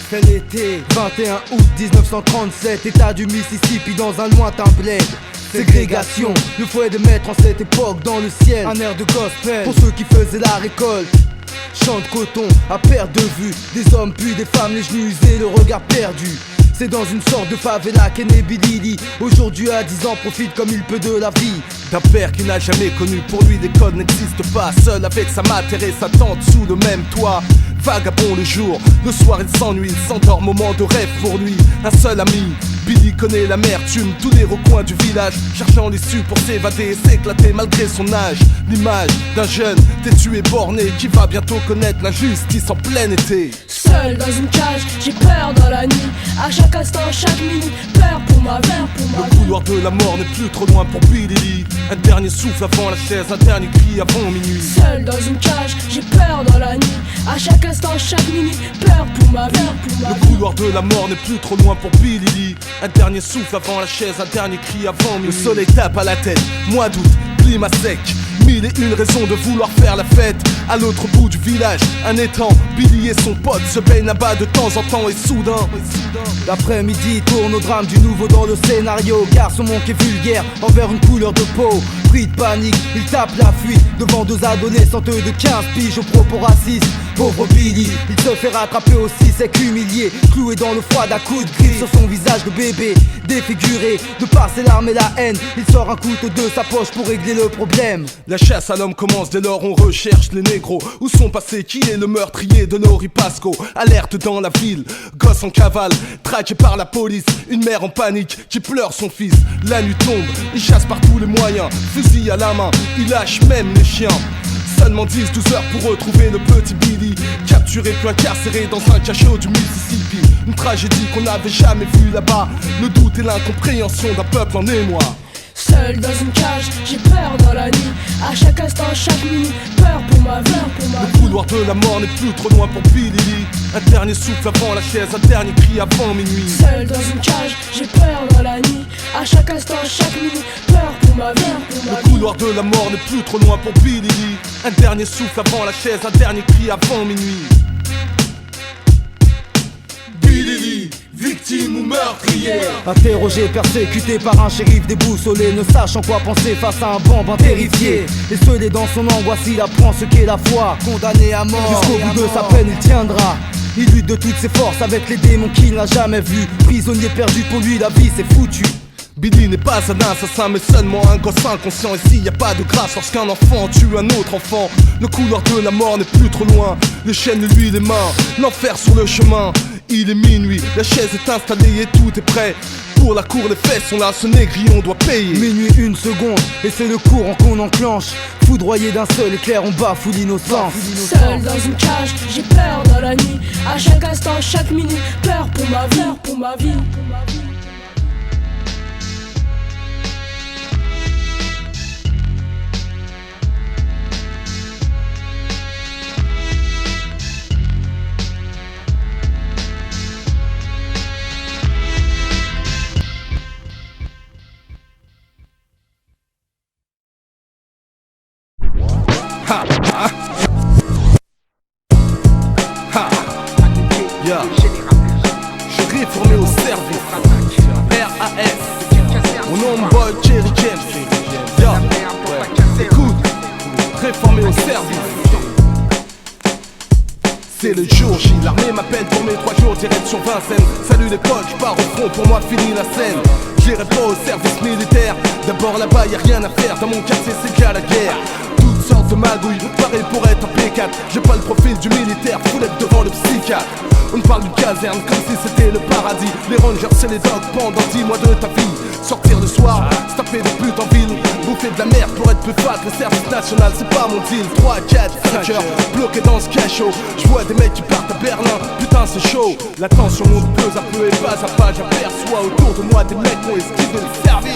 serait l'été 21 août 1937, état du Mississippi dans un lointain bled. Ségrégation, le fouet de mettre en cette époque dans le ciel. Un air de gospel pour ceux qui faisaient la récolte. Champ de coton à perte de vue, des hommes puis des femmes, les genoux usés, le regard perdu. C'est dans une sorte de favela qu'est né Billy Lee. Aujourd'hui à 10 ans profite comme il peut de la vie d'un père qui n'a jamais connu, pour lui des codes n'existent pas. Seul avec sa mère et sa tante sous le même toit. Vagabond le jour, le soir il s'ennuie, il s'endort, moment de rêve pour lui. Un seul ami, Billy connaît l'amertume, tous les recoins du village, cherchant l'issue pour s'évader et s'éclater malgré son âge. L'image d'un jeune têtu et borné qui va bientôt connaître l'injustice en plein été. Seul dans une cage, j'ai peur dans la nuit. À chaque instant, chaque minute, peur pour ma vie, Le couloir de la mort n'est plus trop loin pour Billy Lee. Un dernier souffle avant la chaise, un dernier cri avant minuit. Seul dans une cage, j'ai peur dans la nuit. À chaque instant, chaque minute, peur pour ma vie, Le couloir de la mort n'est plus trop loin pour Billy Lee. Un dernier souffle avant la chaise, un dernier cri avant minuit. Le soleil tape à la tête, mois d'août, climat sec. Mille et une raisons de vouloir faire la fête. À l'autre bout du village, un étang, Billy et son pote se baignent là-bas de temps en temps et soudain. L'après-midi tourne au drame du nouveau dans le scénario. Garçon manqué vulgaire envers une couleur de peau. Pris de panique, il tape la fuite devant deux adolescentes de 15 piges aux propos racistes. Pauvre Billy, il se fait rattraper aussi sec, humilié, cloué dans le froid d'un coup de griffe sur son visage de bébé, défiguré de par ses larmes et la haine. Il sort un couteau de sa poche pour régler le problème. La chasse à l'homme commence dès lors, on recherche les négros. Où sont passés, qui est le meurtrier de Lori Pasco? Alerte dans la ville, gosse en cavale, traqué par la police. Une mère en panique qui pleure son fils. La nuit tombe, il chasse par tous les moyens, fusil à la main, il lâche même les chiens. Seulement 10-12 heures pour retrouver le petit Billy, capturé puis incarcéré dans un cachot du Mississippi. Une tragédie qu'on n'avait jamais vue là-bas. Le doute et l'incompréhension d'un peuple en émoi. Seul dans une cage, j'ai peur dans la nuit. À chaque instant, chaque minute, peur pour ma vie, Le couloir de la mort n'est plus trop loin pour Billy Lee. Un dernier souffle avant la chaise, un dernier cri avant minuit. Seul dans une cage, j'ai peur dans la nuit. À chaque instant, chaque minute, peur pour ma vie, Le couloir de la mort n'est plus trop loin pour Billy Lee. Un dernier souffle avant la chaise, un dernier cri avant minuit. Billy Lee, victime ou meurtrier. Interrogé, persécuté par un shérif déboussolé, ne sachant quoi penser face à un bambin terrifié. Et scellé dans son angoisse, il apprend ce qu'est la foi. Condamné à mort, jusqu'au bout de sa peine il tiendra. Il lutte de toutes ses forces avec les démons qu'il n'a jamais vus. Prisonnier perdu, pour lui la vie c'est foutu. Billy n'est pas un assassin mais seulement un gosse inconscient. Ici y a pas de grâce lorsqu'un enfant tue un autre enfant. Le couloir de la mort n'est plus trop loin. Les chaînes lui les mains, l'enfer sur le chemin. Il est minuit, la chaise est installée et tout est prêt. Pour la cour les faits sont là, ce négrillon doit payer. Minuit 1 seconde et c'est le courant qu'on enclenche. Foudroyé d'un seul éclair, on bafoue l'innocence. Seul dans une cage, j'ai peur dans la nuit. À chaque instant, chaque minute, peur pour ma vie, pour ma vie. Ha, ha. Ha. Yeah. Je suis réformé au service. RAS. Mon nom boy Jerry James. Yeah. Écoute, réformé au service. C'est le jour J, l'armée m'appelle pour mes 3 jours, direction Vincennes. Salut les potes, j'pars au front, pour moi fini la scène. J'irai pas au service militaire, d'abord là-bas y'a rien à faire. Dans mon quartier c'est déjà la guerre. Toutes sortes de magouilles, pareil pour être un P4. J'ai pas le profil du militaire, foulette devant le psychiatre. On parle d'une caserne comme si c'était le paradis. Les rangers c'est les dogs pendant 10 mois de ta vie. Sortir le soir, se taper des putes en ville, bouffer de la merde pour être plus fat. Le service national c'est pas mon deal. 3, 4, 5 heures, bloqué dans ce cachot. Je vois des mecs qui partent à Berlin, putain c'est chaud. La tension monte peu à peu et pas à pas. J'aperçois autour de moi des mecs qui ont esquivé le service.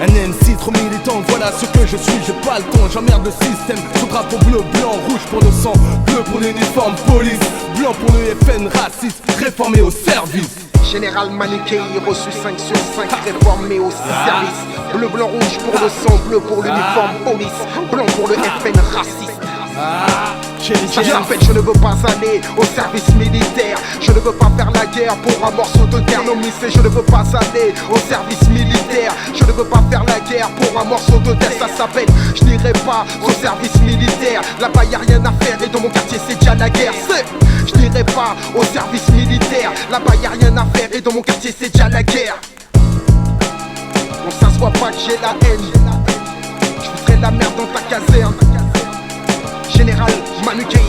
Un MC trop militant, voilà ce que je suis, j'ai pas le temps, j'emmerde le système. Sous drapeau bleu, blanc, rouge pour le sang, bleu pour l'uniforme police, blanc pour le FN raciste, réformé au service. Général Manikei, reçu 5 sur 5, réformé au service. Bleu, blanc, rouge pour le sang, bleu pour l'uniforme police, blanc pour le FN raciste. Je répète, je ne veux pas aller au service militaire. Je ne veux pas faire la guerre pour un morceau de terre. Non, mais je ne veux pas aller au service militaire. Je ne veux pas faire la guerre pour un morceau de terre. Ça s'appelle, je n'irai pas au service militaire. Là-bas y'a rien à faire et dans mon quartier c'est déjà la guerre. Je n'irai pas au service militaire. Là-bas y'a rien à faire et dans mon quartier c'est déjà la guerre. On s'assoit pas que j'ai la haine. Je foutrais la merde dans ta caserne. Général Manukei,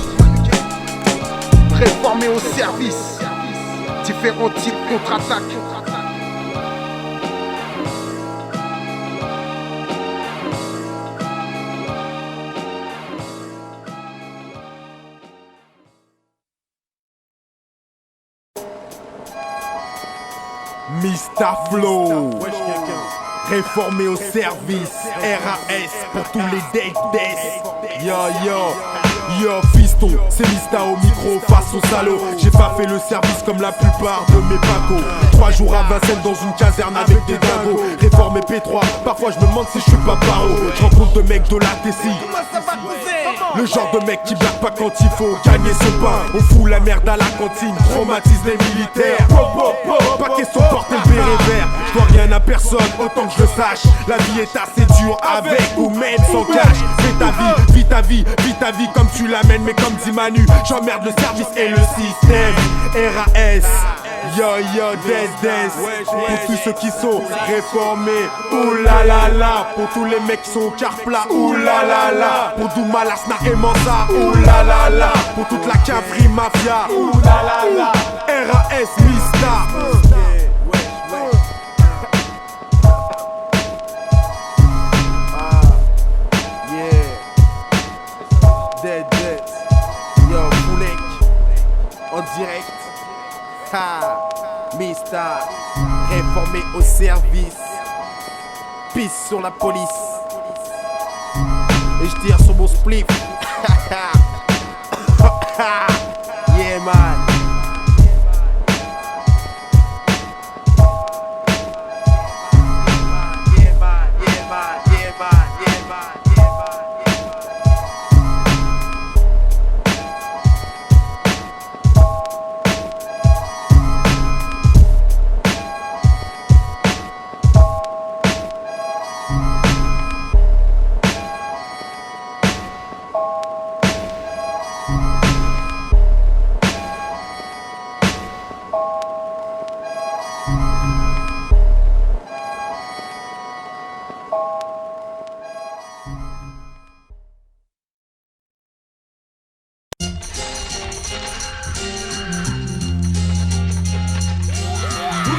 réformé au service. Différents types contre-attaques. Mr. Flow, réformé au service. RAS pour tous les dead. Yo fiston, c'est Mista au micro face au salaud. J'ai pas fait le service comme la plupart de mes pacos. 3 jours à Vincennes dans une caserne avec des dingos. Réformé P3, parfois je me demande si je suis pas paro. Je rencontre de mecs de la Tessie. Le genre de mec qui blague pas quand il faut gagner son pain. On fout la merde à la cantine, traumatise les militaires. Pas question de porter le béret vert. Je dois rien à personne, autant que je le sache. La vie est assez dure avec ou même sans cash. Fais ta vie, vis ta vie, vis ta vie comme tu l'amènes. Mais comme dit Manu, j'emmerde le service et le système. RAS, dead. Pour tous ceux qui sont réformés, oulala. Pour tous les mecs qui sont au car plat, oulala. Pour Douma, Lasna et Mansa, oulala. Pour toute la Capri Mafia, oulala. RAS, Mista. Dead. Yo, Foulek, en direct. Ha, Mista, réformé au service. Pisse sur la police. Et je tire sur mon spliff. Yeah, man.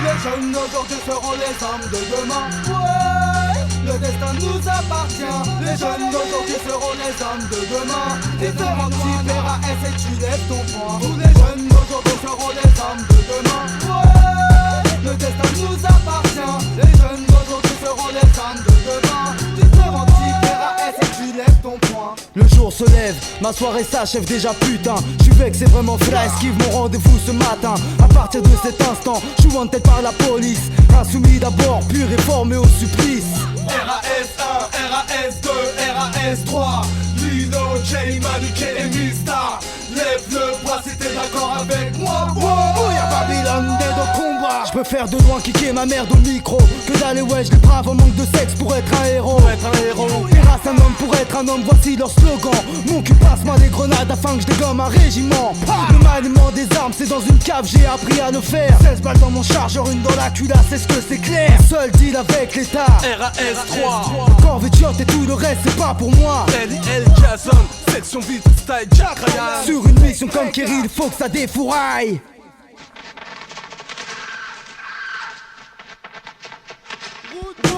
Les jeunes d'aujourd'hui seront les hommes de demain. Ouais, le destin nous appartient. Les jeunes d'aujourd'hui seront les hommes de demain. Différents types RAS et tu lèves ton poing. Tous les jeunes d'aujourd'hui seront les hommes de demain. Ouais, le destin nous appartient. Les jeunes d'aujourd'hui seront les hommes de demain. Différents types RAS et tu lèves ton poing. Le jour se lève, ma soirée s'achève déjà putain. Je suis vexé vraiment frais, esquive mon rendez-vous ce matin. À partir de cet instant, je suis wanted par la police. Insoumis d'abord, puis réformé au supplice. RAS 1, RAS 2, RAS 3. Lino, Jay, Manukei et Mista. Lève le bras si t'es d'accord avec moi. Y'a Babylone, dead au combat. Je préfère de loin kicker ma merde au micro que d'aller wesh les braves en manque de sexe pour être un héros. Terrasse un homme pour être un homme, voici leur slogan. Mon cul passe-moi des grenades afin que je dégomme un régiment. Le maniement des armes c'est dans une cave, j'ai appris à le faire. 16 balles dans mon chargeur, une dans la culasse, est-ce que c'est clair? Seul deal avec l'état. RAS 3. Corvette et tout le reste c'est pas pour moi. LIL Jason, section vite style Jack Ryan. Sur une mission comme Kerry, il faut que ça défouraille. Route